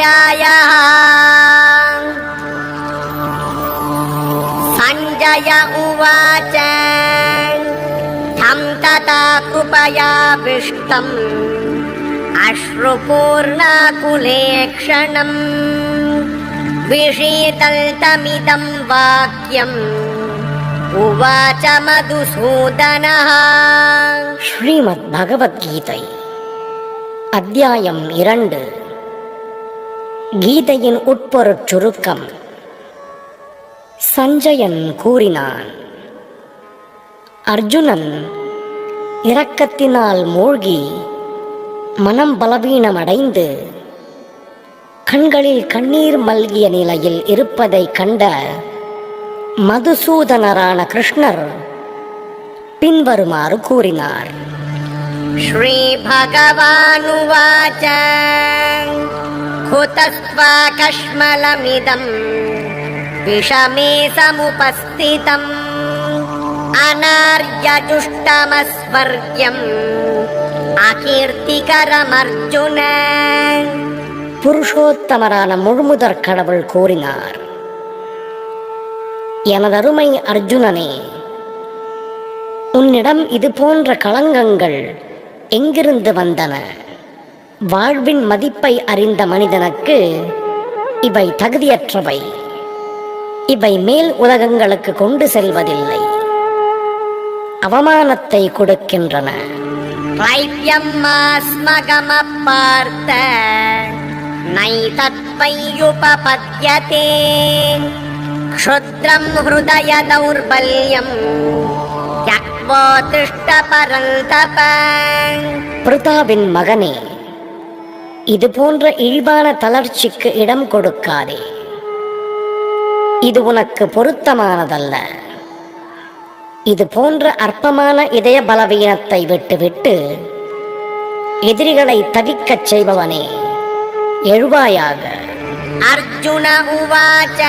अध्यायः। सञ्जय उवाच तं तथा कृपयाविष्टम् अश्रुपूर्णाकुलेक्षणम् विषीदन्तमिदं वाक्यम् उवाच मधुसूदनः. ஸ்ரீமத் பகவத்கீதை அத்தியாயம் 2. கீதையின் உட்பொருட் சுருக்கம். சஞ்சயன் கூறினான், அர்ஜுனன் இரக்கத்தினால் மூழ்கி மனம் பலவீனமடைந்து கண்களில் கண்ணீர் மல்கிய நிலையில் இருப்பதை கண்ட மதுசூதனரான கிருஷ்ணர் பின்வருமாறு கூறினார். ஸ்ரீ பகவானுவாச்ச குதஸ்வா கஷ்மலமிதம் விஷமே சமுபஸ்திதம் அநார்யஜுஷ்டமஸ்வர்யம் அகீர்த்திகரமர்ஜுன. புருஷோத்தமரான முழுமுதற் கடவுள் கூறினார், எனதருமை அர்ஜுனனே, உன்னிடம் இது போன்ற களங்கங்கள் எங்கிருந்து வந்தன? வாழ்வின் மதிப்பை அறிந்த மனிதனுக்கு இவை தகுதியற்றவை. இவை மேல் உலகங்களுக்கு கொண்டு செல்வதில்லை, அவமானத்தை கொடுக்கின்றன. க்ளைப்யம்மாஸ்மகமப்பார்த்த நைதத்வையுபபத்யதே க்ஷுத்ரம் ஹ்ருதய தௌர்பல்யம் யக்வா திஷ்ட பரந்தப. பிரதாபின் மகனே, இது போன்ற இழிவான தளர்ச்சிக்கு இடம் கொடுக்காதே. இது உனக்கு பொருத்தமானதல்ல. இது போன்ற அற்பமான இதய பலவீனத்தை விட்டுவிட்டு எதிரிகளை தவிக்கச் செய்பவனே, எழுவாயாக. அர்ஜுன உவாச்ச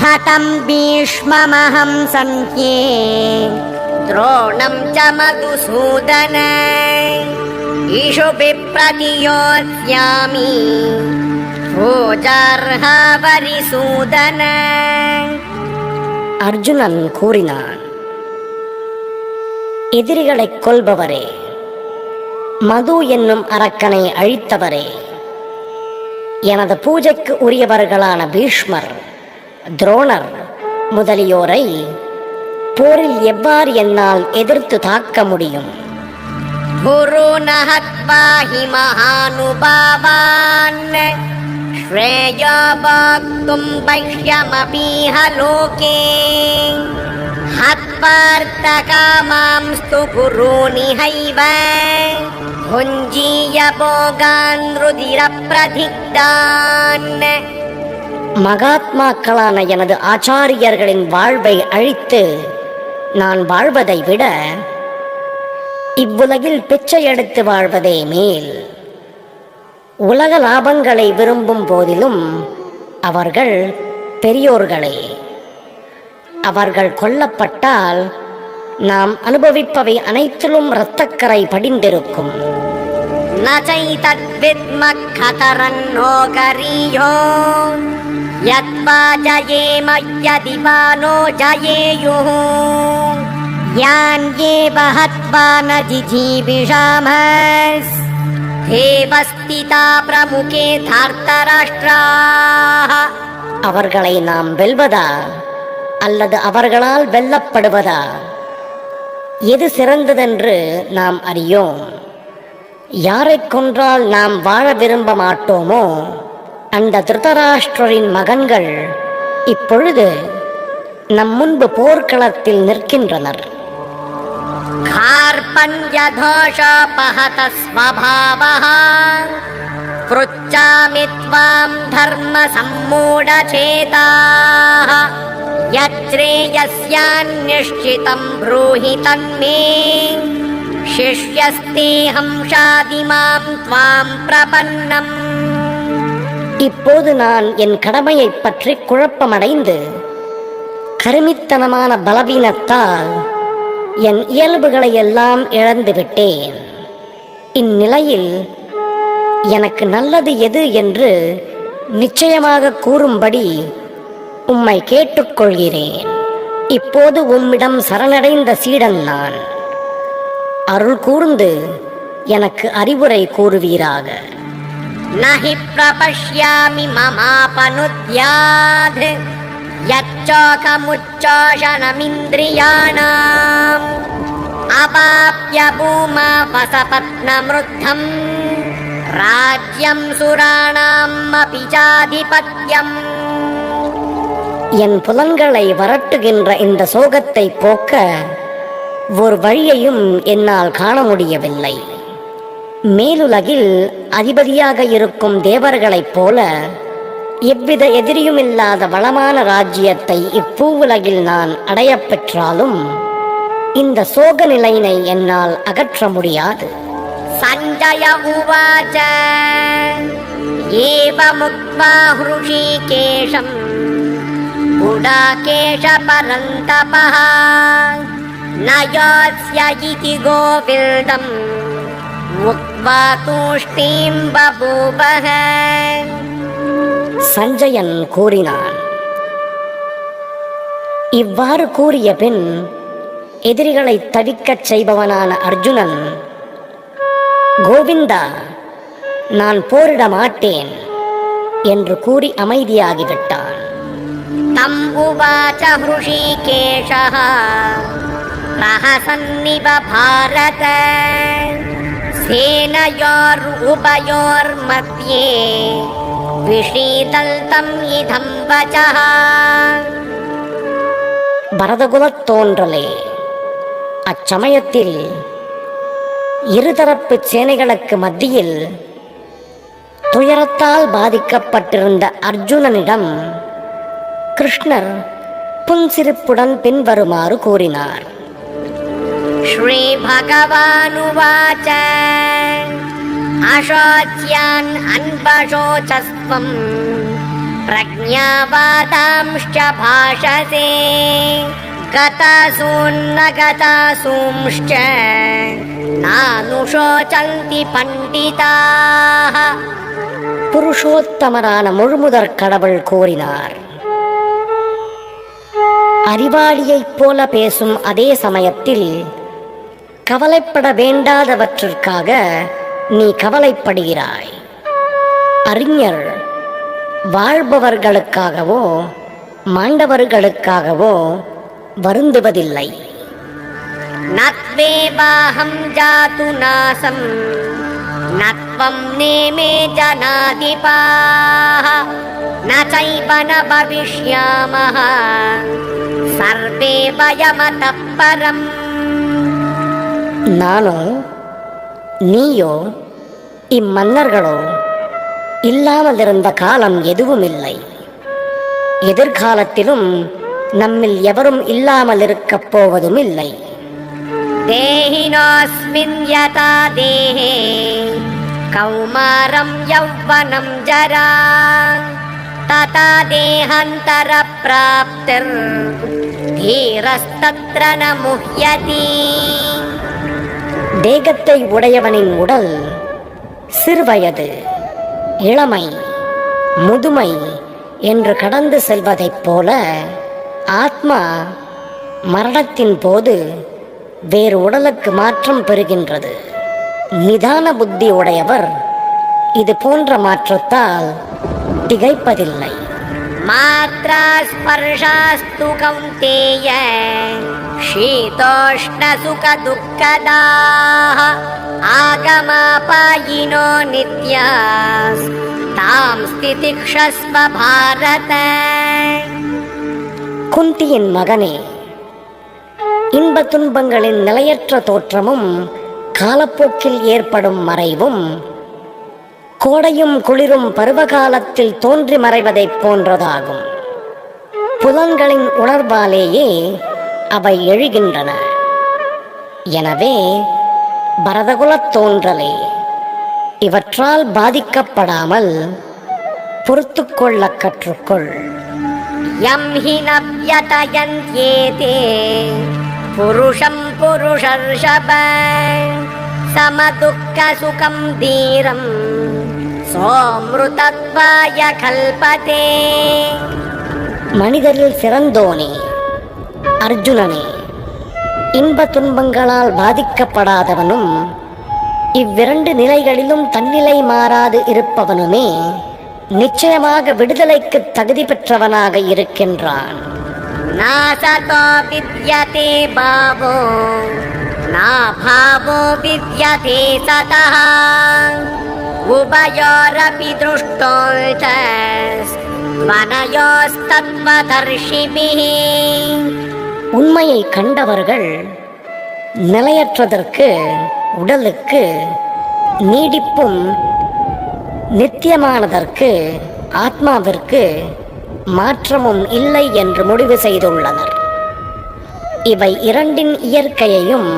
கதம் பீஷ்மமஹம் சன்யே துரோணம் ச மதுசூதன இஷுபி பிரதியோத்ஸ்யாமி பூஜார்ஹா வரிசூதன. அர்ஜுனன் கூறினான், எதிரிகளைக் கொல்பவரே, மது என்னும் அரக்கனை அழித்தவரே, எனது பூஜைக்கு உரியவர்களான பீஷ்மர், துரோணர் முதலியோரை போரில் எவ்வாறு என்னால் எதிர்த்து தாக்க முடியும்? குருந ஹத்வா ஹி மஹானுபாவான் ஸ்ரேயோ போக்தும் பஷ்யமபீஹ லோகே ஹத்வார்த்தகாமாம்ஸ்து குருநிஹைவ புஞ்சீய போகான் ருதிர பிரதிக்தான். மகாத்மாக்களான எனது ஆச்சாரியர்களின் வாழ்வை அழித்து நான் வாழ்வதை விட இவ்வுலகில் பிச்சை எடுத்து வாழ்வதே மேல். உலக லாபங்களை விரும்பும் போதிலும் அவர்கள் பெரியோர்களே. அவர்கள் கொல்லப்பட்டால் நாம் அனுபவிப்பவை அனைத்திலும் இரத்தக்கரை படிந்திருக்கும். நசைதத்வித்மக் கதரன்னோ கரியோ யத்வா ஜயேம யதிவானோ ஜயேயுः யான் ஏவ ஹத்வா ந ஜிஜீவிஷாமஸ் தேவஸ்திதா பிரமுகே தார்த்தராஷ்ட்ராः. அவர்களை நாம் வெல்வதா அல்லது அவர்களால் வெல்லப்படுவதா, எது சிறந்ததென்று நாம் அறியோம். யாரை கொன்றால் நாம் வாழ விரும்ப மாட்டோமோ அந்த திருதராஷ்டிரரின் மகன்கள் இப்பொழுது நம் முன்பு போர்க்களத்தில் நிற்கின்றனர். கார்பண்யதோஷோபஹத ஸ்வபாவः ப்ருச்சாமி த்வாம் தர்ம சம்மூடசேதாः யச்ரேயஸ்யான்நிஷ்சிதம் ப்ரூஹி தன்மே சிஷ்யஸ்தேஹம் ஷாதிமாம் த்வாம் பிரபன்னம். இப்போது நான் என் கடமையைப் பற்றி குழப்பமடைந்து கருமித்தனமான பலவீனத்தால் என் இயல்புகளை எல்லாம் இழந்துவிட்டேன். இந்நிலையில் எனக்கு நல்லது எது என்று நிச்சயமாக கூறும்படி உம்மை கேட்டுக்கொள்கிறேன். இப்போது உம்மிடம் சரணடைந்த சீடன் நான். அருள் கூர்ந்து எனக்கு அறிவுரை கூறுவீராக. நஹி பிரபஷ்யாமி மமாபனுத்யாத் யச்சோகமுச்சோஷணமிந்திரியாணாம் அபாப்ய பூமா வசபத்னம்ருத்தம் ராஜ்யம் சுராணாம் அபிஜாதிபத்யம். என் புலன்களை வரட்டுகின்ற இந்த சோகத்தை போக்க ஒரு வழியையும் என்னால் காண முடியவில்லை. மேலுலகில் அதிபதியாக இருக்கும் தேவர்களைப் போல எவ்வித எதிரியுமில்லாத வளமான ராஜ்யத்தை இப்பூவுலகில் நான் அடையப் பெற்றாலும் இந்த சோக நிலையினை என்னால் அகற்ற முடியாது. சஞ்சய உவாச்ச ஏவமுக்த்வா ஹ்ருஷீகேஷம் குடாகேஷ பரந்தபஹ ந யாஸ்ய இதி கோவிந்தம் உக்த்வா தூஷ்ணீம் பபூவஹ. சஞ்சயன் கூறினான். இவ்வாறு கூறிய பின் எதிரிகளை தவிக்கச் செய்பவனான அர்ஜுனன், கோவிந்தா, நான் போரிட மாட்டேன் என்று கூறி அமைதியாகிவிட்டான். தம் உவாச ஹ்ருஷீகேஷः பிரஹசன்னிவ பாரத சேனயோர் உபயோர்மத்யே விஷீதல்தம் இதம் வசः. பரதகுலத் தோன்றலே, அச்சமயத்தில் இருதரப்பு சேனைகளுக்கு மத்தியில் துயரத்தால் பாதிக்கப்பட்டிருந்த அர்ஜுனனிடம் கிருஷ்ணர் புன்சிரிப்புடன் பின்வருமாறு கூறினார். ஸ்ரீ பகவானுவாச்ச அசோச்யான் அன்பசோச்சஸ்வம் பிரஜ்ஞாவாதாம்ஷ்ச பாஷசே கதாசூன்ன கதாசூம்ஷ்ச நானுஷோசந்தி பண்டிதாः. புருஷோத்தமரான முழுமுதற் கடவுள் கூறினார். அறிவாளியைப் போல பேசும் அதே சமயத்தில் கவலைப்பட வேண்டாதவற்றிற்காக நீ கவலைப்படுகிறாய். அறிஞர் வாழ்பவர்களுக்காகவோ மாண்டவர்களுக்காகவோ வருந்துவதில்லை. நத்வேவாஹம் ஜாது நாசம் நத்வம் நேமே ஜனாதிபாः ந சைவ ந பவிஷ்யாமः சர்வே வயமதः பரம். நானோ நீயோ இம்மன்னர்களோ இல்லாமல் இருந்த காலம் எதுவும் இல்லை. எதிர்காலத்திலும் நம்மில் எவரும் இல்லாமல் இருக்கப் போவதும் இல்லை. தேஹினோஸ்மின் யதா தேஹே கௌமாரம் யௌவனம் ஜரா ததா தேஹாந்தர ப்ராப்திர் தீரஸ்தத்ர ந முஹ்யதி. தேகத்தை உடையவனின் உடல் சிறுவயது, இளமை, முதுமை என்று கடந்து செல்வதைப் போல ஆத்மா மரணத்தின் போது வேறு உடலுக்கு மாற்றம் பெறுகின்றது. நிதான புத்தி உடையவர் இது போன்ற மாற்றத்தால் திகைப்பதில்லை. மாத்ரா ஸ்பர்ஷாஸ்து கௌந்தேய ஷீதோஷ்ண சுக துக்கதாः ஆகமாபாயினோ நித்யாஸ் தாம் ஸ்திதிக்ஷஸ்வ பாரத. குந்தியின் மகனே, இன்ப துன்பங்களின் நிலையற்ற தோற்றமும் காலப்போக்கில் ஏற்படும் மறைவும் கோடையும் குளிரும் பருவகாலத்தில் தோன்றி மறைவதைப் போன்றதாகும். புலன்களின் உணர்வாலேயே அவை எழுகின்றன. எனவே பரதகுலத் தோன்றலே, இவற்றால் பாதிக்கப்படாமல் பொறுத்து கொள்ள கற்றுக்கொள். யம் ஹி ந வ்யதயந்த்யேதே புருஷம் புருஷர்ஷப சமதுக்க சுகம் தீரம் सोऽमृतत्वाय कल्पते. மனிதரில் சிறந்தோனே, அர்ஜுனனே, இன்ப துன்பங்களால் பாதிக்கப்படாதவனும் இவ்விரண்டு நிலைகளிலும் தன்னிலை மாறாது இருப்பவனுமே நிச்சயமாக விடுதலைக்கு தகுதி பெற்றவனாக இருக்கின்றான். நாசதோ வித்யதே பாவோ நாபாவோ வித்யதே சதஹ உபயோரபி திருஷ்டோச்ச வனயோஸ்தத்வதர்ஷிபிஹி. உண்மையை கண்டவர்கள் நிலையற்றதற்கு உடலுக்கு, நீடிப்பும் நித்தியமானதற்கு ஆத்மாவிற்கு மாற்றமும் இல்லை என்று முடிவு செய்துள்ளனர். இவை இரண்டின் இயற்கையையும்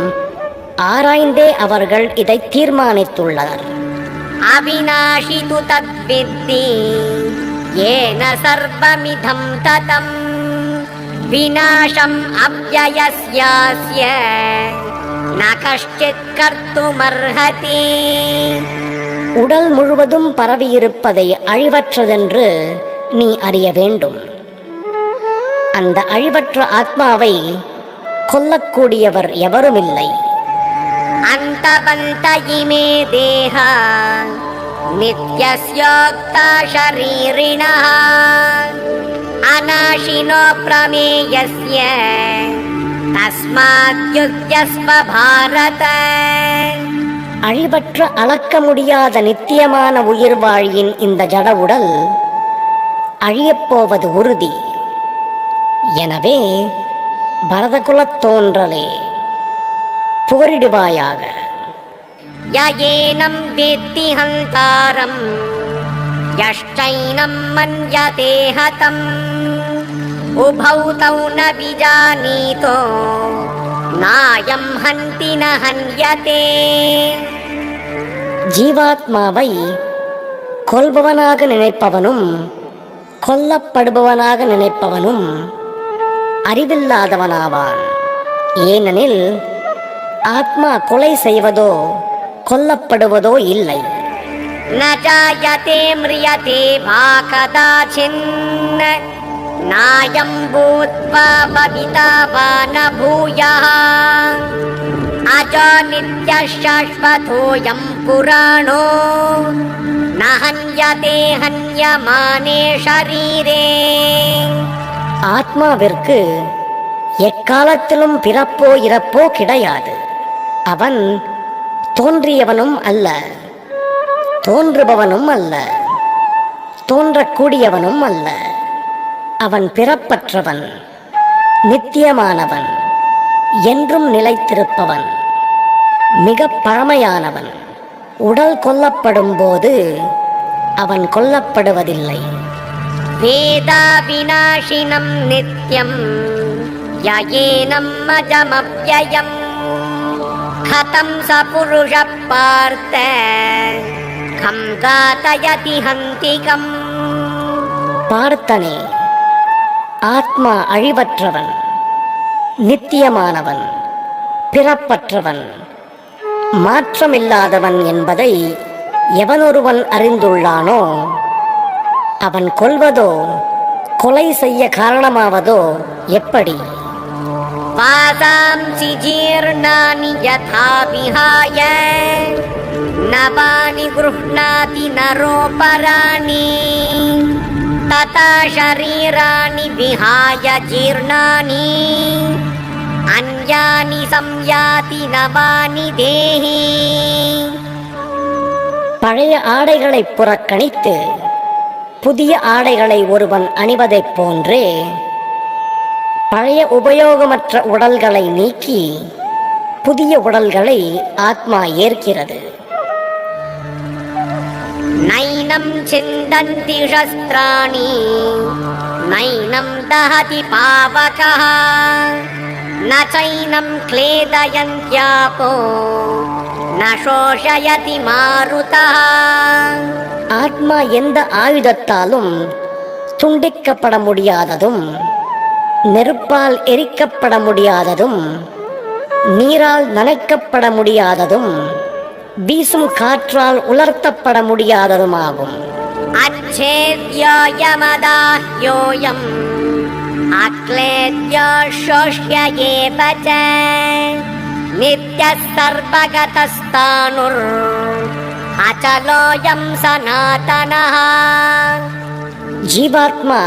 ஆராய்ந்தே அவர்கள் இதை தீர்மானித்துள்ளனர். அவிநாஷி து தத்வித்தி ஏன சர்வமிதம் ததம் விநாசம் அவ்யயஸ்யாஸ்ய ந கஷ்டித் கர்த்துமர்ஹதி. உடல் முழுவதும் பரவியிருப்பதை அழிவற்றதென்று நீ அறிய வேண்டும். அந்த அழிவற்ற ஆத்மாவை கொல்லக்கூடியவர் எவருமில்லை. அந்தவந்த இமே தேஹ நித்யஸ்யோக்தா ஷரீரிணஹ அநாஷினோ பிரமேயஸ்ய தஸ்மாத் யுத்யஸ்வ பாரத. அழிவற்ற அளக்க முடியாத நித்தியமான உயிர் வாழியின் இந்த ஜட உடல் அழியப்போவது உறுதி. எனவே பரதகுலத் தோன்றலே, போரிடுவாயாக. யயேனம் வேத்தி ஹந்தாரம் யஷ்டைனம் மன்யதே ஹதம் உபௌ தௌ ந விஜானீதோ நாயம் ஹந்தி ந ஹன்யதே. ஜீவாத்மாவை கொல்பவனாக நினைப்பவனும் கொல்லப்படுபவனாக நினைப்பவனும் அறிவில்லாதவனாவான். ஏனெனில் ஆத்மா கொலை செய்வதோ கொல்லப்படுவதோ இல்லை. ந ஜாயதே ம்ரியதே வா கதாசின்ன நாயம் பூத்வா பவிதா வா ந பூயः அஜோ நித்யः சாஸ்வதோயம் புராணோ ந ஹன்யதே ஹன்யமானே ஷரீரே. ஆத்மாவிற்கு எக்காலத்திலும் பிறப்போ இறப்போ கிடையாது. அவன் தோன்றியவனும் அல்ல, தோன்றுபவனும் அல்ல, தோன்றக்கூடியவனும் அல்ல. அவன் பிறப்பற்றவன், நித்தியமானவன், என்றும் நிலைத்திருப்பவன், மிக பழமையானவன். உடல் கொல்லப்படும் போது அவன் கொல்லப்படுவதில்லை. வேதா விநாசினம் நித்யம் யயேனம் அஜமவ்யயம் கதம் ச புருஷப் பார்த்த கம் காதயதி ஹந்திகம். பார்த்தனே, ஆத்மா அழிவற்றவன், நித்தியமானவன், பிறப்பற்றவன், மாற்றமில்லாதவன் என்பதை எவனொருவன் அறிந்துள்ளானோ அவன் கொல்வதோ கொலை செய்ய காரணமாவதோ எப்படி? வாசாம்சி ஜீர்ணானி யதா விஹாய நவானி க்ருஹ்ணாதி நரோபராணி ததா ஷரீராணி விஹாய ஜீர்ணானி அன்யானி சம்யாதி நவானி தேஹி. பழைய ஆடைகளை புறக்கணித்து புதிய ஆடைகளை ஒருவன் அணிவதைப் போன்றே பழைய உபயோகமற்ற உடல்களை நீக்கி புதிய உடல்களை ஆத்மா ஏற்கிறது. நைனம் சிந்தந்தி ஷஸ்திராணி நைனம் தஹதி பாவகः ந சைனம் க்லேதயந்த்யாபோ ந சோஷயதி மாருதः. ஆத்மா எந்த ஆயுதத்தாலும் துண்டிக்கப்பட முடியாததும், நெருப்பால் எரிக்கப்பட முடியாததும், நீரால் நனைக்கப்பட முடியாததும், வீசும் காற்றால் உலர்த்தப்பட முடியாததுமாகும். अच्छेद्योऽयमदाह्योऽयम् अक्लेद्यो शोष्य एव च नित्यः सर्वगतस्तानुर् अचलोऽयं सनातनः. ஜீவாத்மா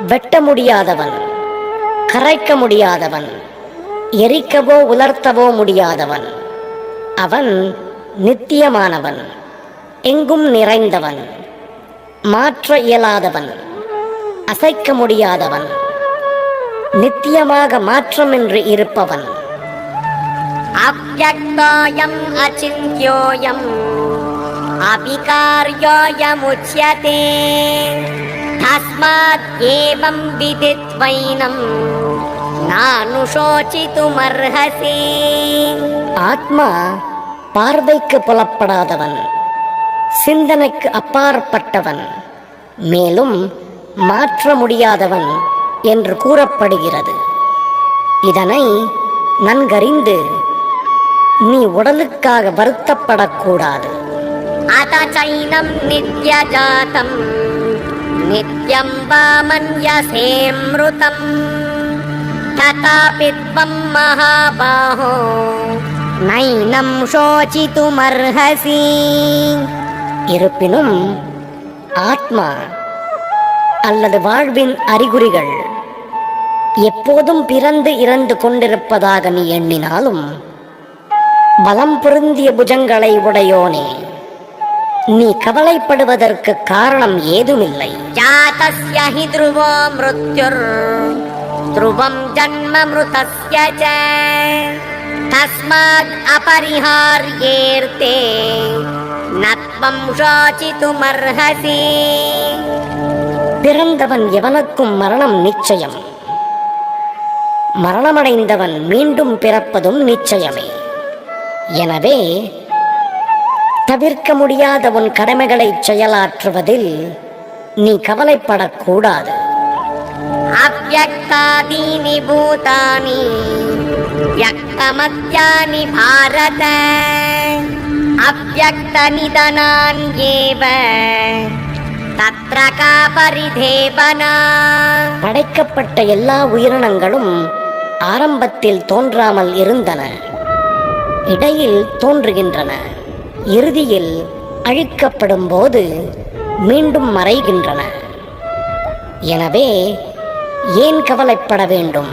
வெட்ட முடியாதவன், கரைக்க முடியாதவன், எரிக்கவோ உலர்த்தவோ முடியாதவன். அவன் நித்தியமானவன், எங்கும் நிறைந்தவன், மாற்ற இயலாதவன், அசைக்க முடியாதவன், நித்தியமாக மாற்றமின்றி இருப்பவன். अव्यक्तोऽयम् अचिन्त्योऽयम् अविकार्योऽयमुच्यते तस्मात् एवं विदित्वैनं नानुशोचितुमर्हसि. ஆத்மா பார்வைக்கு புலப்படாதவன், சிந்தனைக்கு அப்பாற்பட்டவன், மேலும் மாற்ற முடியாதவன் என்று கூறப்படுகிறது. இதனை நன்கறிந்து நீ உடலுக்காக வருத்தப்படக்கூடாது. अथ चैनं नित्यजातं नित्यं वा मन्यसेऽमृतम् तथापि त्वं महाबाहो नैनं शोचितुमर्हसि. இருப்பினும் ஆத்மா அல்லது வாழ்வின் அறிகுறிகள் எப்போதும் பிறந்து இறந்து கொண்டிருப்பதாக நீ எண்ணினாலும், பலம் பொருந்திய புஜங்களை உடையோனே, நீ கவலைப்படுவதற்கு காரணம் ஏதுமில்லை. जातस्य हि ध्रुवो मृत्युर् ध्रुवं जन्म मृतस्य च तस्माद् अपरिहार्येऽर्थे न त्वं शोचितुमर्हसि. பிறந்தவன் எவனுக்கும் மரணம் நிச்சயம், மரணமடைந்தவன் மீண்டும் பிறப்பதும் நிச்சயமே. எனவே தவிர்க்க முடியாத உன் கடமைகளை செயலாற்றுவதில் நீ கவலைப்படக்கூடாது. अव्यक्तादीनि भूतानि व्यक्तमद्यानि भारत अव्यक्तनिधनान्येव तत्र का परिदेवना. படைக்கப்பட்ட எல்லா உயிரினங்களும் ஆரம்பத்தில் தோன்றாமல் இருந்தன, இடையில் தோன்றுகின்றன, இறுதியில் அழிக்கப்படும் போது மீண்டும் மறைகின்றன. எனவே ஏன் கவலைப்பட வேண்டும்?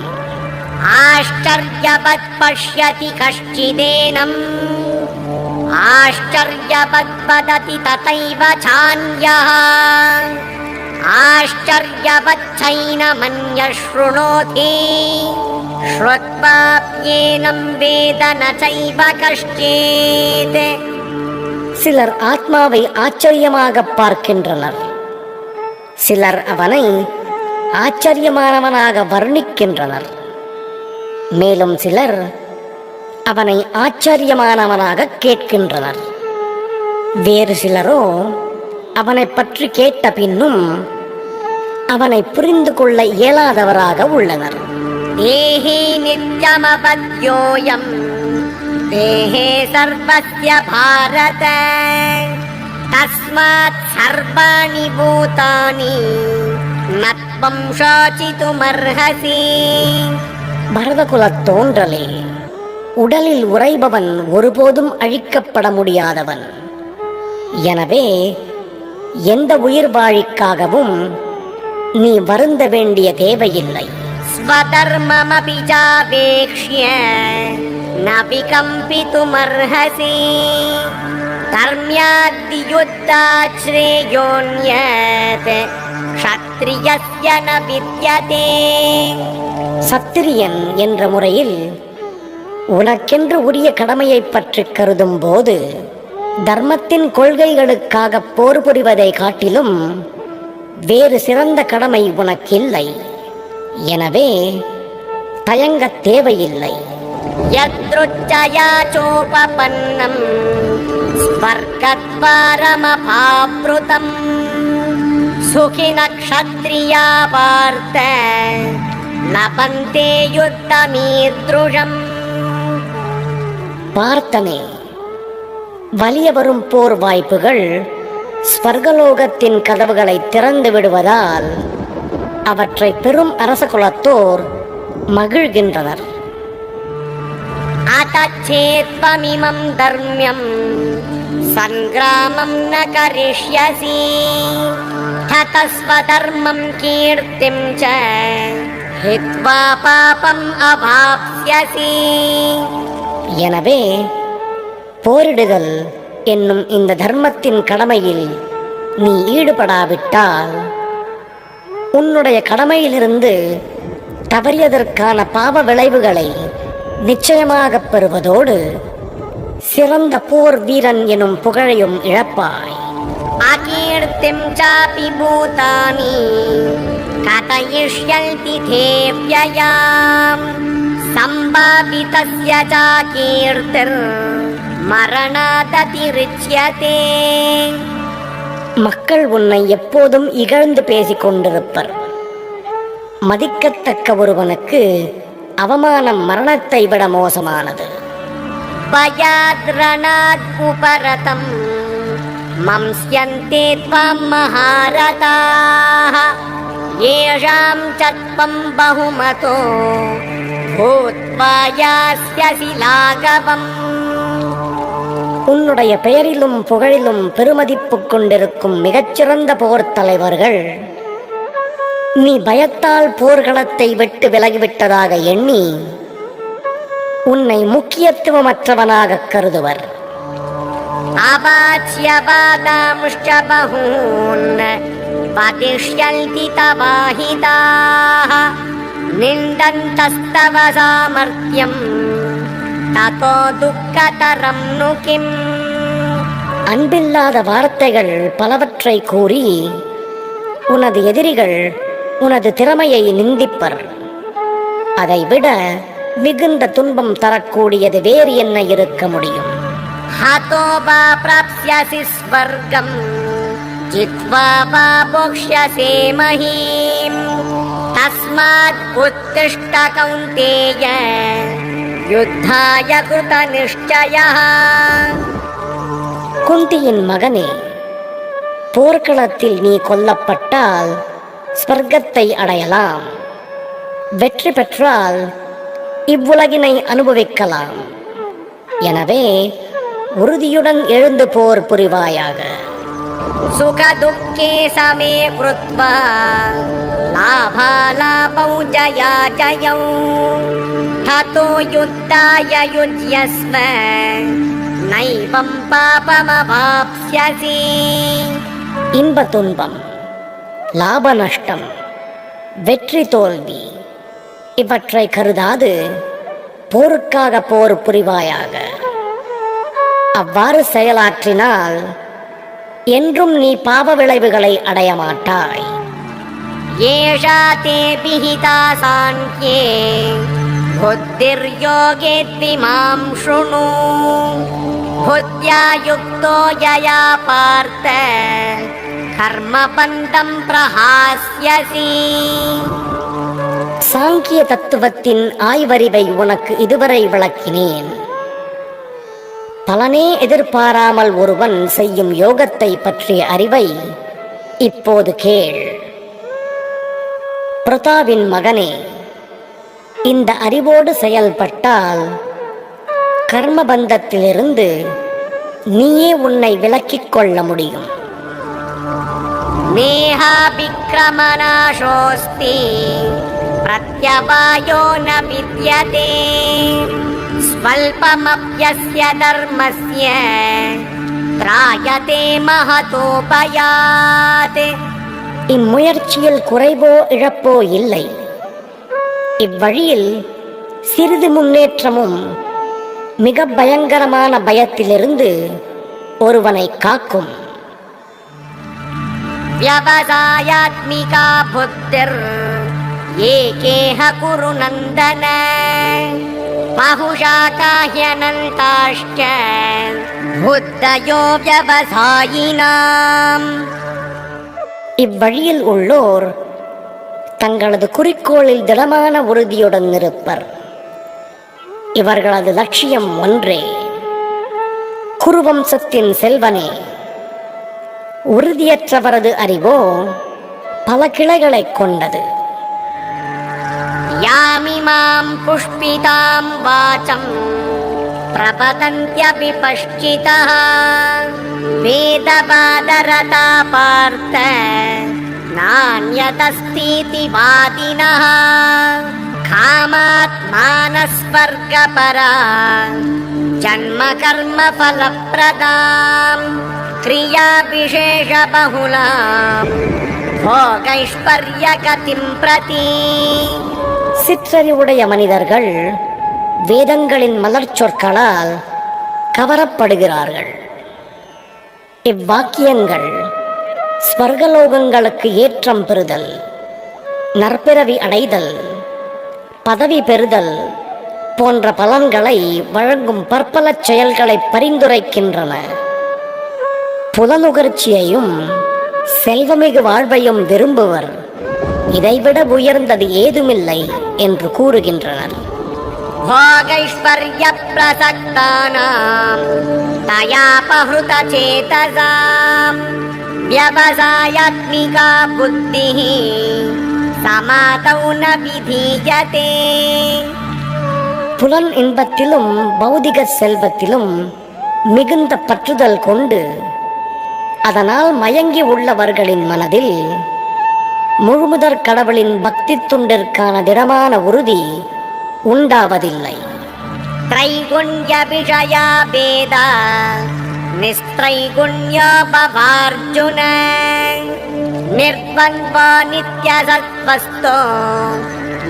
आश्चर्यवत् पश्यति कश्चिदेनम् आश्चर्यवत् वदति तथैव चान्यः आश्चर्यवच्चैनमन्यः शृणोति श्रुत्वाप्येनं वेद न चैव कश्चित्. சிலர் ஆத்மாவை ஆச்சரியமாக பார்க்கின்றனர், சிலர் அவனை ஆச்சரியமானவனாக வர்ணிக்கின்றனர், மேலும் சிலர் அவனை ஆச்சரியமானவனாக கேட்கின்றனர். வேறு சிலரோ அவனை பற்றி கேட்ட பின்னும் அவனை புரிந்து கொள்ள இயலாதவராக உள்ளனர். தேஹி நித்யமபத்யோயம் தேஹே சர்வஸ்ய பாரத தஸ்மாத் சர்வாணி பூதானி நத்வம் ஷோசிதுமர்ஹசி. பரதகுலத் தோன்றலே, உடலில் உறைபவன் ஒருபோதும் அழிக்கப்பட முடியாதவன். எனவே எந்த உயிர் வாழிக்காகவும் நீ வருந்த வேண்டிய தேவையில்லை. ஸ்வதர்மமபி சாவேக்ஷ்ய ந விகம்பிதுமர்ஹசி தர்ம்யாத்தி யுத்தாத் ஸ்ரேயோன்யத் க்ஷத்ரியஸ்ய ந வித்யதே. சத்திரியன் என்ற முறையில் உனக்கென்று உரிய கடமையை பற்றி கருதும் போது தர்மத்தின் கொள்கைகளுக்காக போர் புரிவதை காட்டிலும் வேறு சிறந்த கடமை உனக்கில்லை. எனவே தயங்கத் தேவையில்லை. யத்ருச்சயா சோபபன்னம் ஸ்வர்கத்வாரமபாப்ருதம் சுகின க்ஷத்ரியா பார்த்த லபந்தே யுத்தமீத்ருஷம். பார்த்தனே, வலிய வரும் போர் வாய்ப்புகள் ஸ்வர்கலோகத்தின் கதவுகளை திறந்து விடுவதால் அவற்றை பெரும் அரச குலத்தோர் மகிழ்கின்றனர். அத்தச்சேத்வமிமம் தர்ம்யம் சங்கிராமம் ந கரிஷ்யசி ததஸ்வதர்மம் கீர்த்திம் ச ஹித்வா பாபம் அவாப்ஸ்யசி. எனவே போரிடுதல் என்னும் இந்த தர்மத்தின் கடமையில் நீ ஈடுபடாவிட்டால் உன்னுடைய கடமையிலிருந்து தவறியதற்கான பாவ விளைவுகளை நிச்சயமாக பெறுவதோடு சிறந்த போர் வீரன் எனும் புகழையும் இழப்பாய். அகீர்த்திம் சாபி பூதானி கதயிஷ்யந்தி தேவ்யயாம் சம்பாபிதஸ்ய ச கீர்த்திர் மரணாததிரிச்யதே. மக்கள் உன்னை எப்போதும் இகழ்ந்து பேசிக் கொண்டிருப்பர். மதிக்கத்தக்க ஒருவனுக்கு அவமானம் மரணத்தை விட மோசமானது. பயாத்ரணாத் உபரதம் மம்ஸ்யந்தே த்வம் மஹாரதாः ஏஷாம் சத்வம் பஹுமதோ பூத்வா யாஸ்யசி லாகவம். உன்னுடைய பெயரிலும் புகழிலும் பெருமதிப்பு கொண்டிருக்கும் மிகச்சிறந்த போர் தலைவர்கள் நீ பயத்தால் போர்களத்தை விட்டு விலகிவிட்டதாக எண்ணி உன்னை முக்கியத்துவமற்றவனாக கருதுவர். அவாச்ய பாதாம்ஷ்ச பஹூன் வதிஷ்யந்தி தவாஹிதாः நிந்தந்தஸ்தவ சாமர்த்யம் ததோ துக்கதரம் நு கிம். அன்பில்லாத வார்த்தைகள் பலவற்றை கூறி உனது எதிரிகள் உனது திறமையை நிந்திப்பர். அதைவிட மிகுந்த துன்பம் தரக்கூடியது வேறு என்ன இருக்க முடியும்? ஹதோ வா ப்ராப்ஸ்யசி ஸ்வர்கம் ஜித்வா வா போக்ஷ்யசே மஹீம் தஸ்மாத் உத்திஷ்ட கௌந்தேய யுத்தாய கிருத நிஷ்சயः. குந்தியின் மகனே, போர்க்களத்தில் நீ கொல்லப்பட்டால் ஸ்வர்க்கத்தை அடையலாம். வெற்றி பெற்றால் இவ்வுலகினை அனுபவிக்கலாம். எனவே உறுதியுடன் எழுந்து போர் புரிவாயாக. சுக துக்கே சமே க்ருத்வா லாபாலாபௌ ஜயா ஜயௌ ததோ யுத்தாய யுஜ்யஸ்வ நைவம் பாபமவாப்ஸ்யசி. இன்ப துன்பம், லாப நஷ்டம், வெற்றி தோல்வி இவற்றை கருதாது போருக்காக போர் புரிவாயாக. அவ்வாறு செயலாற்றினால் என்றும் நீ பாவ விளைவுகளை அடைய மாட்டாய். ஏஷா தே பிஹிதா சாங்க்யே புத்திர்யோகே த்விமாம் ஷுணு புத்யா யுக்தோ யயா பார்த்த கர்மபந்தம் பிரஹாஸ்யசி. சாங்கிய தத்துவத்தின் ஆய்வறிவை உனக்கு இதுவரை விளக்கினேன். பலனே எதிர்பாராமல் ஒருவன் செய்யும் யோகத்தை பற்றிய அறிவை இப்போது கேள். பிரதாவின் மகனே, இந்த அறிவோடு செயல்பட்டால் கர்மபந்தத்திலிருந்து நீயே உன்னை விலக்கிக் கொள்ள முடியும். நேஹா விக்ரமநாசோஸ்தி பிரத்யபாயோ ந வித்யதே ஸ்வல்பமப்யஸ்ய தர்மஸ்ய த்ராயதே மஹதோபயாத். இம்முயற்சியில் குறைவோ இழப்போ இல்லை. இவ்வழியில் சிறிது முன்னேற்றமும் மிக பயங்கரமான பயத்திலிருந்து ஒருவனை காக்கும். வியவசாயாத்மிகா புத்திர் ஏகேஹ குரு நந்தன பஹுஷா காஹ்யனந்தாஷ்ட புத்தயோ வியவசாயினாம். இவ்வழியில் உள்ளோர் தங்களது குறிக்கோளில் திடமான உறுதியுடன் இருப்பர். இவர்களது லட்சியம் ஒன்றே, குருவம்சத்தின் செல்வனே, உறுதியற்றவரது அறிவோ பல கிளைகளைக் கொண்டது. யாமிமாம் புஷ்பிதாம் வாசம் பிரபதந்த்யபி பஷ்சிதः வேதபாதரதா பார்த்த நான்யதஸ்தீதி வாதினः காமாத்மானஸ்வர்கபரா ஜன்ம கர்ம ஃபலப்ரதாம் கிரியாபிஷேஷ பகுலாம் போகைஸ்வர்ய கதிம் பிரதி. சிற்றறிவுடைய மனிதர்கள் வேதங்களின் மலர் சொற்களால் கவரப்படுகிறார்கள். இவ்வாக்கியங்கள் ஸ்வர்கலோகங்களுக்கு ஏற்றம் பெறுதல், நற்பிறவி அடைதல், பதவி பெறுதல் போன்ற பலன்களை வழங்கும் பற்பல செயல்களை பரிந்துரைக்கின்றன. புலனுகர்ச்சியையும் செல்வமிகு வாழ்வையும் விரும்புவர் இதைவிட உயர்ந்தது ஏதுமில்லை என்று கூறுகின்றனர். भोगैश्वर्य प्रसक्तानां तयापहृत चेतसां व्यवसायात्मिका बुद्धिः समातौ न विधीयते. புலன் இன்பத்திலும் பௌதிக செல்வத்திலும் மிகுந்த பற்றுதல் கொண்டு அதனால் மயங்கி உள்ளவர்களின் மனதில் முழுமுதற் கடவுளின் பக்தி துண்டிற்கான திடமான உறுதி உண்டாவதில்லை. त्रैगुण्य विषया भेदा निस्त्रैगुण्योपवार्जुन निर्द्वन्द्वो नित्यसत्त्वस्थो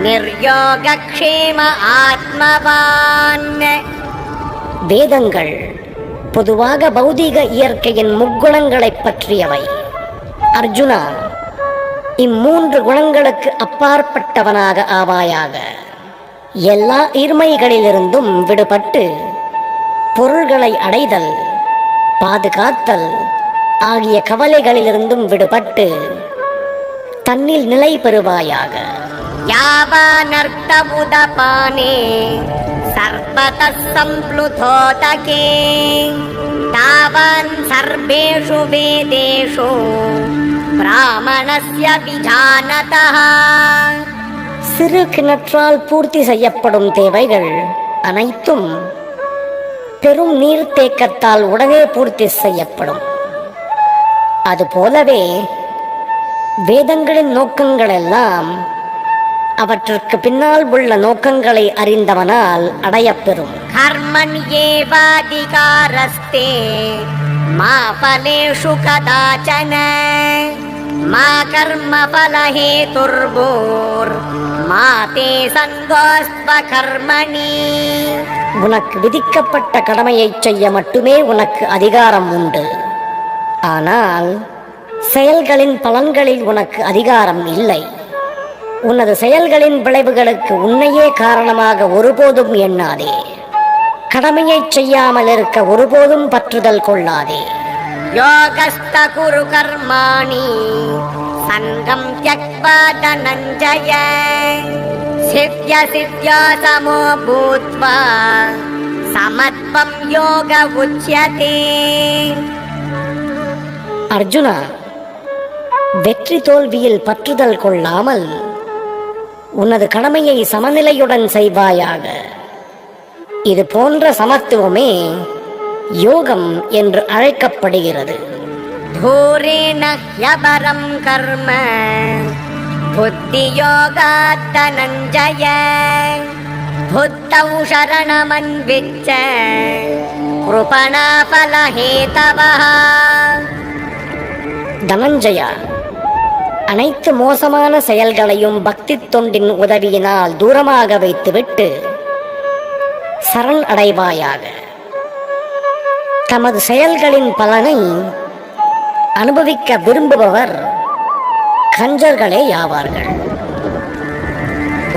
निर्योगक्षेम आत्मवान्. வேதங்கள் பொதுவாக பௌதீக இயற்கையின் முக்குணங்களைப் பற்றியவை. அர்ஜுனா, இம்மூன்று குணங்களுக்கு அப்பாற்பட்டவனாக ஆவாயாக. எல்லா இருமைகளிலிருந்தும் விடுபட்டு பொருள்களை அடைதல், பாதுகாத்தல் ஆகிய கவலைகளிலிருந்தும் விடுபட்டு தன்னில் நிலை பெறுவாயாக. யாவானர்த்தமுதபானே சர்வதः சம்ப்ளுதோதகே தாவான் சர்வேஷு வேதேஷு பிராமணஸ்ய விஜானதः. சிறு கிணற்றால் பூர்த்தி செய்யப்படும் தேவைகள் அனைத்தும் பெரும் நீர்த்தேக்கத்தால் உடனே பூர்த்தி செய்யப்படும். அதுபோலவே வேதங்களின் நோக்கங்கள் எல்லாம் அவற்றிற்கு பின்னால் உள்ள நோக்கங்களை அறிந்தவனால் அடையப்பெறும். கர்மண்யேவாதிகாரஸ்தே மா ஃபலேஷு கதாசன மா கர்ம ஃபலஹேதுர்பூர் மா தே சங்கோஸ்த்வ கர்மணி. உனக்கு விதிக்கப்பட்ட கடமையை செய்ய மட்டுமே உனக்கு அதிகாரம் உண்டு. ஆனால் செயல்களின் பலன்களில் உனக்கு அதிகாரம் இல்லை. உனது செயல்களின் விளைவுகளுக்கு உன்னையே காரணமாக ஒருபோதும் எண்ணாதே. கடமையை செய்யாமல் இருக்க ஒருபோதும் பற்றுதல் கொள்ளாதே. யோகஸ்த குரு கர்மாணி சங்கம் த்யக்வா தனஞ்சய சித்ய சித்யா சமோ பூத்வா சமத்வம் யோக உச்யதே. அர்ஜுனா, வெற்றி தோல்வியில் பற்றுதல் கொள்ளாமல் உனது கடமையை சமநிலையுடன் செய்வாயாக. இது போன்ற சமத்துவமே யோகம் என்று அழைக்கப்படுகிறது. தூரேன ஹ்யபரம் கர்ம புத்தி யோகாத் தனஞ்சய புத்தௌ சரணமன்விச்ச கிருபணா ஃபலஹேதவஹ. தனஞ்சயா, அனைத்து மோசமான செயல்களையும் பக்தி தொண்டின் உதவியினால் தூரமாக வைத்துவிட்டு சரண் அடைவாயாக. தமது செயல்களின் பலனை அனுபவிக்க விரும்புபவர் கஞ்சர்களே யாவார்கள்.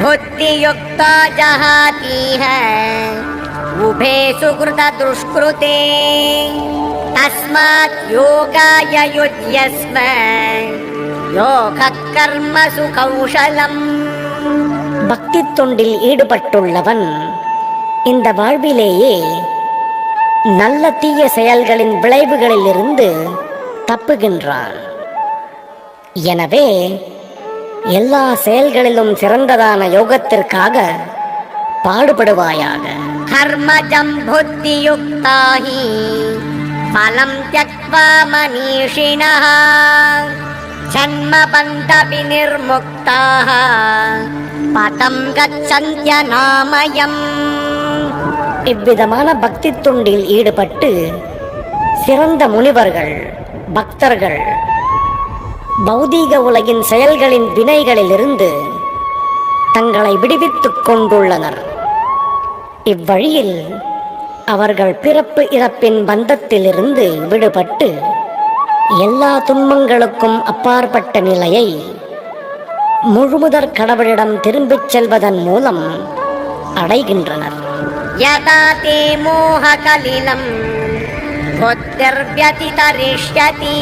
புத்தியுக்தா ஜஹாதீஹ உபே சுக்ருத துஷ்கிருதே தஸ்மாத் யோகாய யுஜ்யஸ்ம யோக கர்மசு கௌஷலம். பக்தி தொண்டில் ஈடுபட்டுள்ளவன் இந்த வாழ்விலேயே நல்ல தீய செயல்களின் விளைவுகளிலிருந்து தப்புகின்றான். எனவே எல்லா செயல்களிலும் சிறந்ததான யோகத்திற்காக பாடுபடுவாயாக. கர்மஜம் புத்தியுக்தாஹி பலம் த்யக்வா மனீஷிணः ஜன்மபந்த விநிர்முக்தாः பதம் கச்சந்த்யநாமயம். இவ்விதமான பக்தி தொண்டில் ஈடுபட்டு சிறந்த முனிவர்கள், பக்தர்கள் பௌதீக உலகின் செயல்களின் வினைகளிலிருந்து தங்களை விடுவித்துக் கொண்டுள்ளனர். இவ்வழியில் அவர்கள் பிறப்பு இறப்பின் பந்தத்திலிருந்து விடுபட்டு எல்லா துன்பங்களுக்கும் அப்பாற்பட்ட நிலையை முழுமுதற் கடவுளிடம் திரும்பிச் செல்வதன் மூலம் அடைகின்றனர். யதா தே மோஹகலிலம் புத்திர்வ்யதிதரிஷ்யதி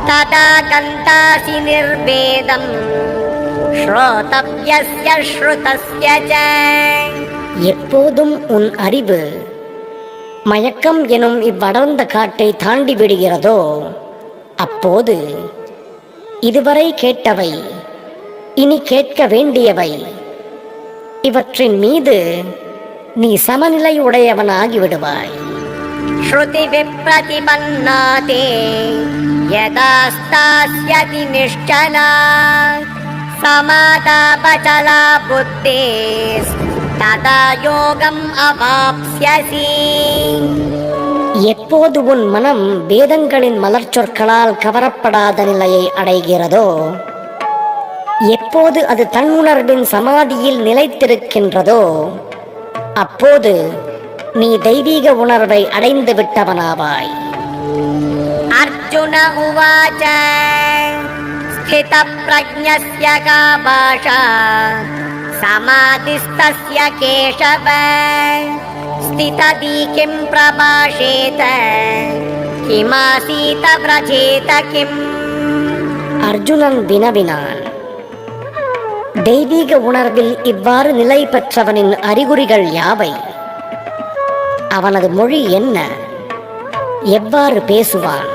ததா கந்தாசி நிர்வேதம் ஸ்ரோதவ்யஸ்ய ஸ்ருதஸ்ய ச. எப்போதும் உன் அறிவு மயக்கம் எனும் இவ்வடர்ந்த காட்டை தாண்டி விடுகிறதோ அப்போது இதுவரை கேட்டவை, இனி கேட்க வேண்டியவை இவற்றின் மீது நீ சமநிலை உடையவனாகிவிடுவாய். ஸ்ருதி விப்ரதிபன்னாதே யதா ஸ்தாஸ்யதி நிஷ்சலா சமாதாபசலா புத்தேஸ் ததா யோகம் அவாப்ஸ்யசி. எப்போது உன் மனம் வேதங்களின் மலர் சொற்களால் கவரப்படாத நிலையை அடைகிறதோ, எப்போது அது தன்னுணர்வின் சமாதியில் நிலைத்திருக்கின்றதோ அப்போது நீ தெய்வீக உணர்வை அடைந்து விட்டவனாவாய். அர்ஜுன உவாச ஸ்தித பிரஜ்ஞஸ்ய கா பாஷா சமாதிஸ்தஸ்ய கேசவ ஸ்திததி கிம் பிரபாஷேத கிமாசீத வ்ரஜேத கிம். அர்ஜுனன் வினவினான், தெய்வீக உணர்வில் இவ்வாறு நிலை பெற்றவனின் அறிகுறிகள் யாவை? அவனது மொழி என்ன? எவ்வாறு பேசுவான்?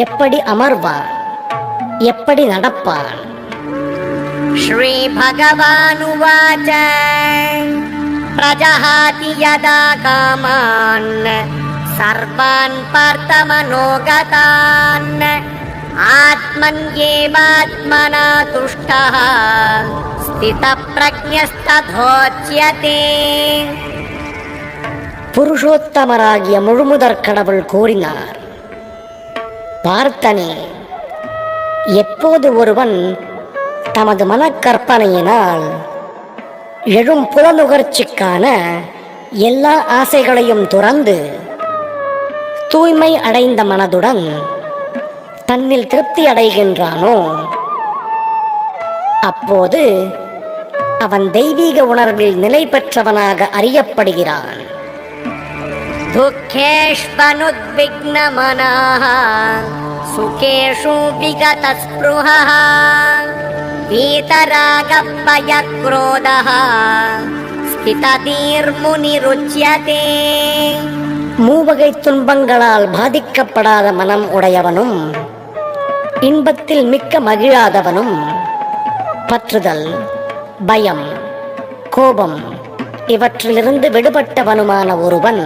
எப்படி அமர்வான்? எப்படி நடப்பான்? ஸ்ரீ பகவானுவாச பிரஜஹாதி யதா காமான் சர்வான் பார்த்தமனோகதான் ஆத்மன்யேவாத்மனா துஷ்டः ஸ்திதப்ரஜ்ஞஸ்ததோச்யதே. புருஷோத்தமராகிய முழுமுதற் கடவுள் கூறினார், பார்த்தனே, எப்போது ஒருவன் தமது மனக்கற்பனையினால் எழும் புலனுகர்ச்சிக்கான எல்லா ஆசைகளையும் துறந்து தூய்மை அடைந்த மனதுடன் தன்னில் திருப்தி அடைகின்றானோ அப்போது அவன் தெய்வீக உணர்வில் நிலை பெற்றவனாக அறியப்படுகிறான். துக்கேஷ்வனுத்விக்னமனः சுகேஷு விகதஸ்ப்ருஹः வீதராகப்பயக்ரோதः ஸ்திததீர்முனிருச்யதே. மூவகை துன்பங்களால் பாதிக்கப்படாத மனம் உடையவனும் இன்பத்தில் மிக்க மகிழாதவனும் பற்றுதல், பயம், கோபம் இவற்றிலிருந்து விடுபட்டவனுமான ஒருவன்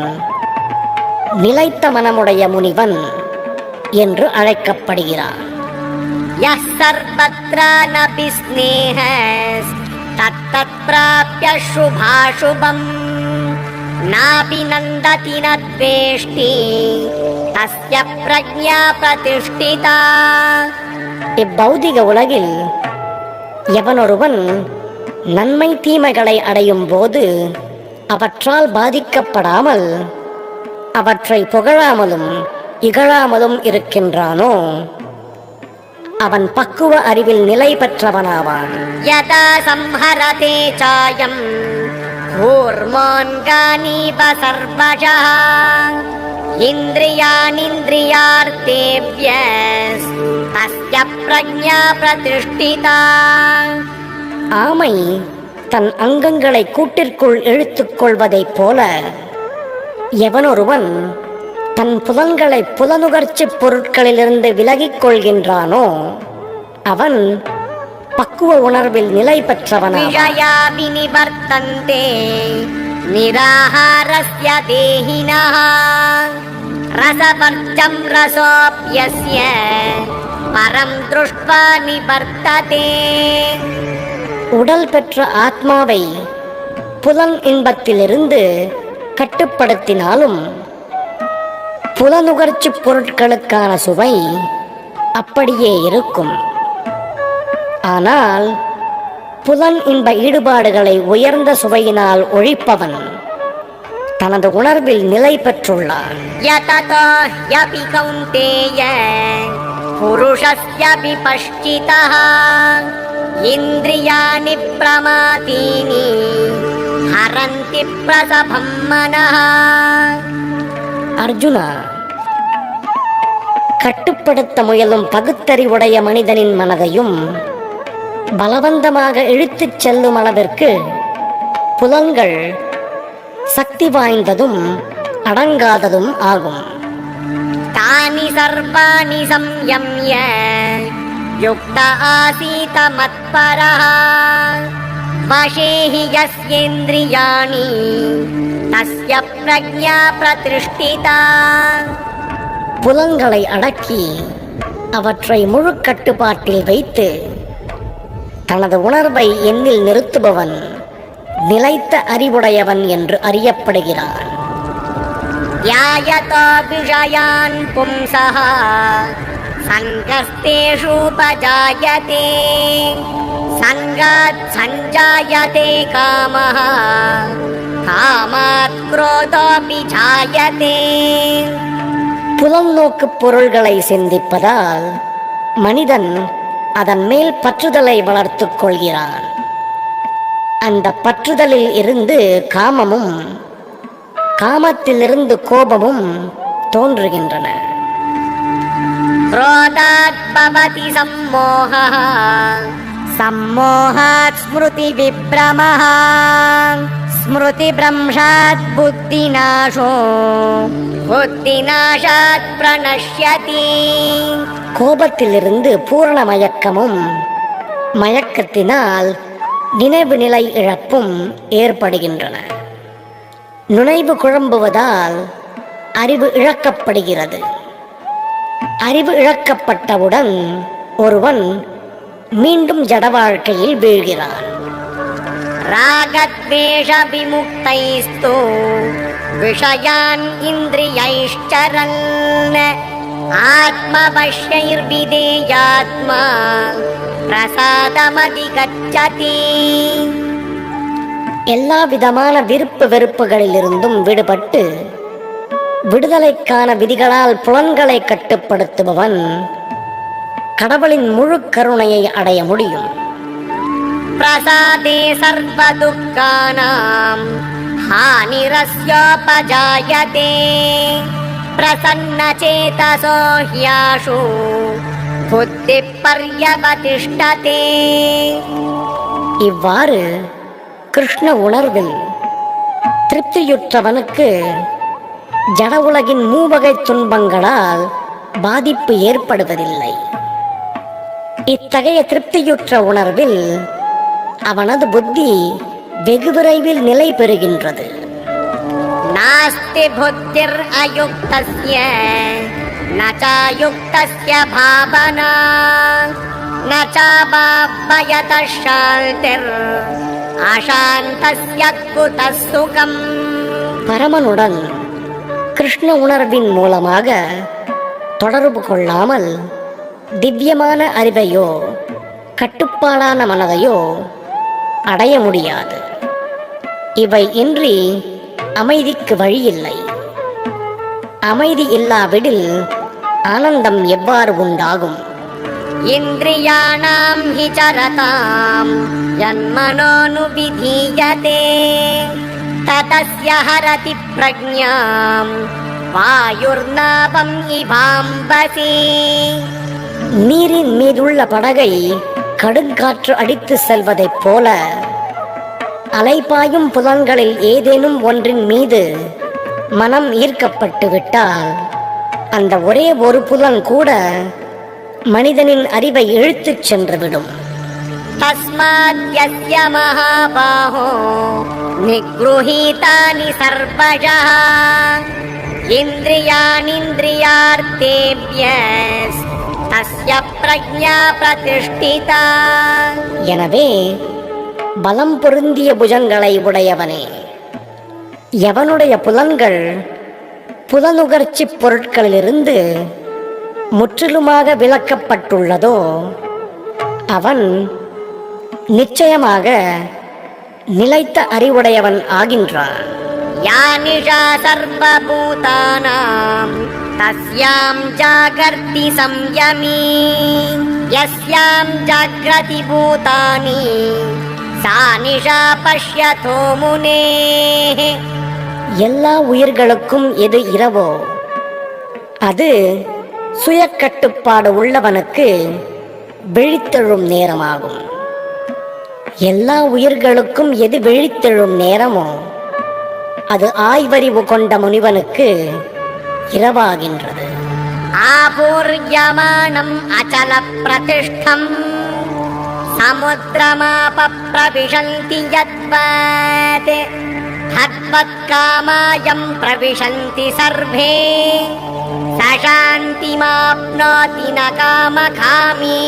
நிலைத்த மனமுடைய முனிவன் என்று அழைக்கப்படுகிறான். யஸ் சர்வத்ர நபி ஸ்நேஹஸ் தத்தத் ப்ராப்ய சுபாசுபம் நாபி நந்ததி நத்வேஷ்டி தஸ்ய ப்ரஜ்ஞா பிரதிஷ்டிதா. இப்பௌதிக உலகில் எவனொருவன் நன்மை தீமைகளை அடையும் போது அவற்றால் பாதிக்கப்படாமல் அவற்றை புகழாமலும் இகழாமலும் இருக்கின்றானோ அவன் பக்குவ அறிவில் நிலை பெற்றவனாவான். யதா சம்ஹரதே சாயம் கூர்மோன்கானீப சர்வஜः இந்திரியாணிந்திரியார்த்தேப்யஸ் தஸ்ய ப்ரஜ்ஞா பிரதிஷ்டிதா. ஆமை தன் அங்கங்களை கூட்டிற்குள் இழுத்துக் கொள்வதைப் போல எவனொருவன் தன் புலன்களை புலனுகர்ச்சி பொருட்களிலிருந்து விலகிக் கொள்கின்றானோ அவன் பக்குவ உணர்வில் நிலை பெற்றவனாவான். விஷயா விநிவர்த்தந்தே நிராஹாரஸ்ய தேஹினः ரசவர்ச்சம் ரசோப்யஸ்ய பரம் திருஷ்ட்வா நிவர்த்ததே. உடல் பெற்ற ஆத்மாவை புலன் இன்பத்திலிருந்து கட்டுப்படுத்தினாலும் புலனுகர்ச்சி பொருட்களுக்கான சுவை அப்படியே இருக்கும். ஆனால் புலன் இன்ப ஈடுபாடுகளை உயர்ந்த சுவையினால் ஒழிப்பவன் தனது உணர்வில் நிலை பெற்றுள்ளான். யததோ யபி கௌந்தேய புருஷஸ்ய விபஷ்சிதः இந்திரியாணி பிரமாதீனி ஹரந்தி பிரசபம் மனः. அர்ஜுனா, கட்டுப்படுத்த முயலும் பகுத்தறிவுடைய மனிதனின் மனதையும் பலவந்தமாக இழுத்துச் செல்லும் அளவிற்கு புலன்கள் சக்தி வாய்ந்ததும் அடங்காததும் ஆகும். தானி சர்வாணி சம்யம்ய யுக்த ஆசீத மத்பரः வஷே ஹி யஸ்யேந்திரியாணி தஸ்ய பிரக்ஞா பிரதிஷ்டிதா. புலன்களை அடக்கி அவற்றை முழு கட்டுப்பாட்டில் வைத்து தனது உணர்வை எண்ணில் நிறுத்துபவன் நிலைத்த அறிவுடையவன் என்று அறியப்படுகிறான். யாயதோ விஷயான் பும்சः சங்கஸ்தேஷூபஜாயதே சங்காத் சஞ்சாயதே காமः காமாத் க்ரோதோபி ஜாயதே. புலம் நோக்கு பொருள்களை சிந்திப்பதால் மனிதன் அதன் மேல் பற்றுதலை வளர்த்துக் கொள்கிறான். அந்த பற்றுதலில் இருந்து காமமும் காமத்திலிருந்து கோபமும் தோன்றுகின்றன. क्रोधात् भवति सम्मोहः सम्मोहात् स्मृति विभ्रमः स्मृति भ्रंशात् बुद्धिनाशो बुद्धिनाशात् प्रणश्यति. கோபத்திலிருந்து பூரண மயக்கமும் மயக்கத்தினால் நினைவு நிலை இழப்பும் ஏற்படுகின்றன. நினைவு குழம்புவதால் அறிவு இழக்கப்படுகிறது. அறிவு இழக்கப்பட்டவுடன் ஒருவன் மீண்டும் ஜட வாழ்க்கையில் வீழ்கிறான். ராகத்வேஷ விமுக்தைஸ்து விஷயான் இந்திரியைஷ்சரன் ஆத்மவஷ்யைர்விதேயாத்மா பிரசாதமதிகச்சதி. எல்லா விதமான விருப்பு வெறுப்புகளிலிருந்தும் விடுபட்டு விடுதலைக்கான விதிகளால் புலன்களை கட்டுப்படுத்துபவன் கடவுளின் முழு கருணையை அடைய முடியும். பிரசாதே சர்வ துக்கானாம் ஹானிரஸ்யோபஜாயதே பிரசன்ன சேதசோ ஹ்யாஷு புத்தி பர்யவதிஷ்டதே. இவ்வாறு கிருஷ்ண உணர்வில் திருப்தியுற்றவனுக்கு ஜட உலகின் மூவகை துன்பங்களால் பாதிப்பு ஏற்படுவதில்லை. இத்தகைய திருப்தியுற்ற உணர்வில் அவனது புத்தி வெகு விரைவில் நிலை பெறுகின்றது. நாஸ்தி புத்திர் அயுக்தஸ்ய நசாயுக்தஸ்ய பாவனா நசாபாவயதः சாந்திர் அசாந்தஸ்ய குதः சுகம். பரமனுடன் கிருஷ்ண உணர்வின் மூலமாக தொடர்பு கொள்ளாமல் திவ்யமான அறிவையோ கட்டுப்பாடான மனதையோ அடைய முடியாது. இவை இன்றி அமைதிக்கு வழியில்லை. அமைதி இல்லாவிடில் ஆனந்தம் எவ்வாறு உண்டாகும்? இந்திரியாணாம் ஹி சரதாம் யன்மனோனுவிதீயதே ததஸ்ய ஹரதி பிரக்ஞாம் வாயுர்நாபம் இவாம்பசி. நீரின் மீதுள்ள படகை கடுங்காற்று அடித்து செல்வதைப் போல அலைபாயும் புலன்களில் ஏதேனும் ஒன்றின் மீது மனம் ஈர்க்கப்பட்டு விட்டால் அந்த ஒரே ஒரு புலன் கூட மனிதனின் அறிவை இழுத்துச் சென்றுவிடும். தஸ்மாத் யஸ்ய மகாபாஹோ நிக்ருஹீதானி சர்வஜஹ இந்திரியாணிந்திரியார்த்தேப்யஸ் தஸ்ய பிரக்ஞா பிரதிஷ்டிதா. எனவே பலம் பொருந்திய புஜங்களை உடையவனே, எவனுடைய புலன்கள் புலனுகர்ச்சி பொருட்களிலிருந்து முற்றிலுமாக விலக்கப்பட்டுள்ளதோ அவன் நிச்சயமாக நிலைத்த அறிவுடையவன் ஆகின்றான். யானிஷா சர்வபூதானாம் தஸ்யாம் ஜாகர்த்தி சம்யமீ யஸ்யாம் ஜாக்ரதி பூதானி சா நிஷா பஷ்யதோ முனேஹ. எல்லா உயிர்களுக்கும் எது இரவோ அது சுய கட்டுப்பாடு உள்ளவனுக்கு விழித்தெழும் நேரமாகும். எல்லா உயிர்களுக்கும் எது விழித்தெழும் நேரமோ அது ஆய்வறிவு கொண்ட முனிவனுக்கு இரவாகின்றது. ஆபூர்யமானம் அச்சல பிரதிஷ்டம் சமுத்திரமாப பிரவிஷந்தி யத்வத் தத்வத் காமாயம் பிரவிஷந்தி சர்வே சசாந்திமாப்னோதி ந காமகாமி.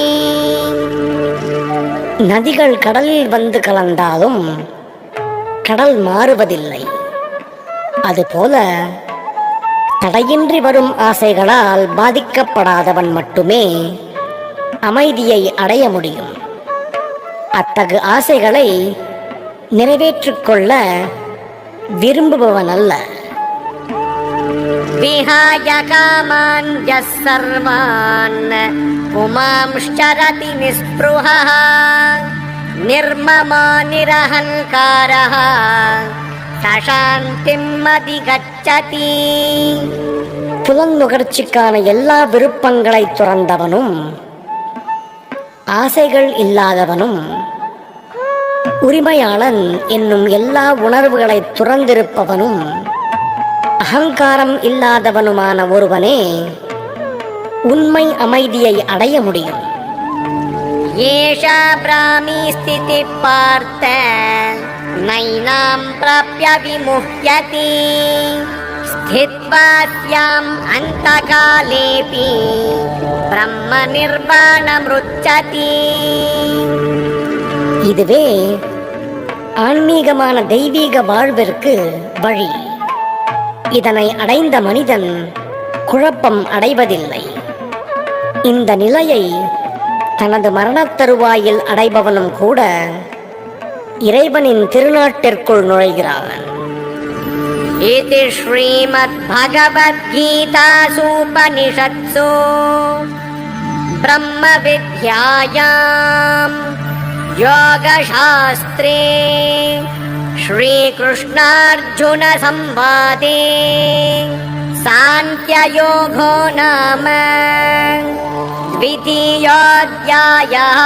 நதிகள் கடலில் வந்து கலந்தாலும் கடல் மாறுவதில்லை. அதுபோல தடையின்றி வரும் ஆசைகளால் பாதிக்கப்படாதவன் மட்டுமே அமைதியை அடைய முடியும். அத்தகு ஆசைகளை நிறைவேற்றிக் கொள்ள விரும்புபவன் அல்ல. விஹாய காமான் யஸ் சர்வான் புமாம்ஷ்சரதி நிஸ்ப்ருஹः நிர்மமோ நிரஹங்காரः சசாந்திம் அதிகச்சதி. புலன் நுகர்ச்சிக்கான எல்லா விருப்பங்களை துறந்தவனும் ஆசைகள் இல்லாதவனும் உரிமையாளன் என்னும் எல்லா உணர்வுகளை துறந்திருப்பவனும் அகங்காரம் இல்லாதவனுமான ஒருவனே உண்மை அமைதியை அடைய முடியும். ஏஷா பிராமி ஸ்திதி பார்த்த நைனாம் ப்ராப்ய விமுஹ்யதி ஸ்தித்வாஸ்யாம் அந்தகாலேபி பிரம்ம நிர்வாணம்ருச்சதி. இதுவே ஆன்மீகமான தெய்வீக வாழ்விற்கு வழி. இதனை அடைந்த மனிதன் குழப்பம் அடைவதில்லை. இந்த நிலையை தனது மரணத் தருவாயில் அடைபவனும் கூட இறைவனின் திருநாட்டிற்குள் நுழைகிறான். இது ஸ்ரீமத் பகவத்கீதாசு உபனிஷத்சு பிரம்ம வித்யாயாம் யோகசாஸ்திரே ஸ்ரீகிருஷ்ணார்ஜுன சம்வாதே சாந்த்யயோகோ நாம த்விதீயோऽध्यायः.